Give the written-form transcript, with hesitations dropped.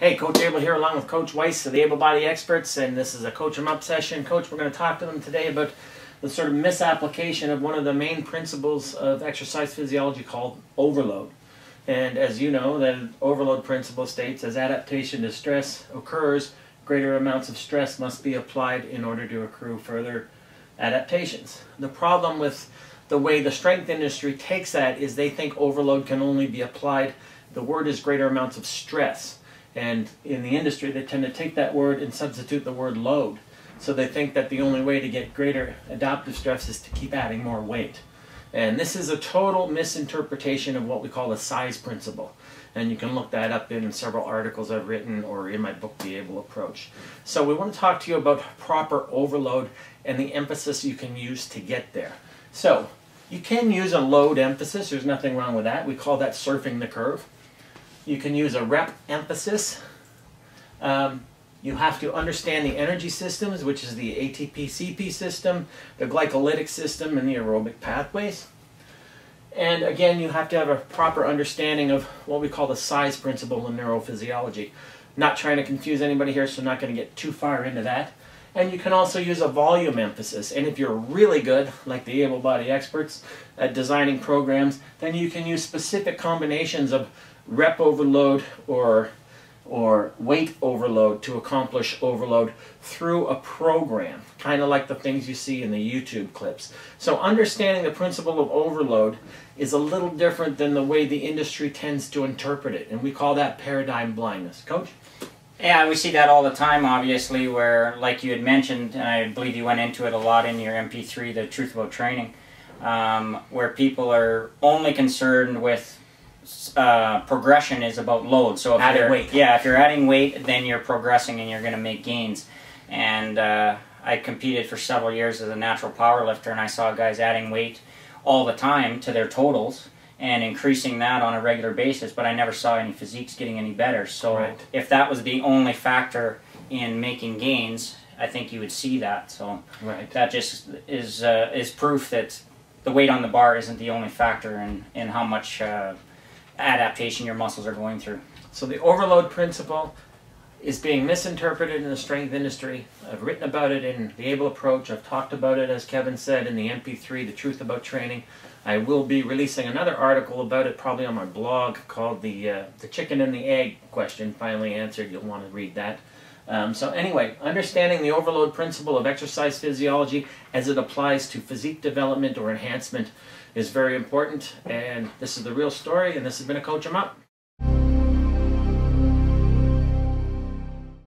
Hey, Coach Abel here along with Coach Weiss of the Abel Body Experts, and this is a Coach 'em Up session. Coach, we're going to talk to them today about the sort of misapplication of one of the main principles of exercise physiology called overload. And as you know, the overload principle states as adaptation to stress occurs, greater amounts of stress must be applied in order to accrue further adaptations. The problem with the way the strength industry takes that is they think overload can only be applied. The word is greater amounts of stress. And in the industry, they tend to take that word and substitute the word load. So they think that the only way to get greater adaptive stress is to keep adding more weight. And this is a total misinterpretation of what we call the size principle. And you can look that up in several articles I've written or in my book, The Able Approach. So we want to talk to you about proper overload and the emphasis you can use to get there. So you can use a load emphasis. There's nothing wrong with that. We call that surfing the curve. You can use a rep emphasis. You have to understand the energy systems, which is the ATP-CP system, the glycolytic system, and the aerobic pathways. And again, you have to have a proper understanding of what we call the size principle in neurophysiology. Not trying to confuse anybody here, so I'm not going to get too far into that. And you can also use a volume emphasis. And if you're really good, like the Abel Body Experts, at designing programs, then you can use specific combinations of rep overload or weight overload to accomplish overload through a program, kind of like the things you see in the YouTube clips. So understanding the principle of overload is a little different than the way the industry tends to interpret it, and we call that paradigm blindness. Coach? Yeah, we see that all the time, obviously, where, like you had mentioned, and I believe you went into it a lot in your MP3, The Truth About Training, where people are only concerned with progression is about load. So if if you're adding weight, then you're progressing and you're going to make gains. And I competed for several years as a natural power lifter, and I saw guys adding weight all the time to their totals and increasing that on a regular basis, but I never saw any physiques getting any better. So if that was the only factor in making gains, I think you would see that. So that just is proof that the weight on the bar isn't the only factor in how much adaptation your muscles are going through. So the overload principle is being misinterpreted in the strength industry. I've written about it in the Able Approach. I've talked about it, as Kevin said, in the MP3, The Truth About Training. I will be releasing another article about it probably on my blog called the Chicken and the Egg Question, Finally Answered. You'll want to read that. So anyway, understanding the overload principle of exercise physiology as it applies to physique development or enhancement is very important. And this is the real story, and this has been a Coach 'em Up.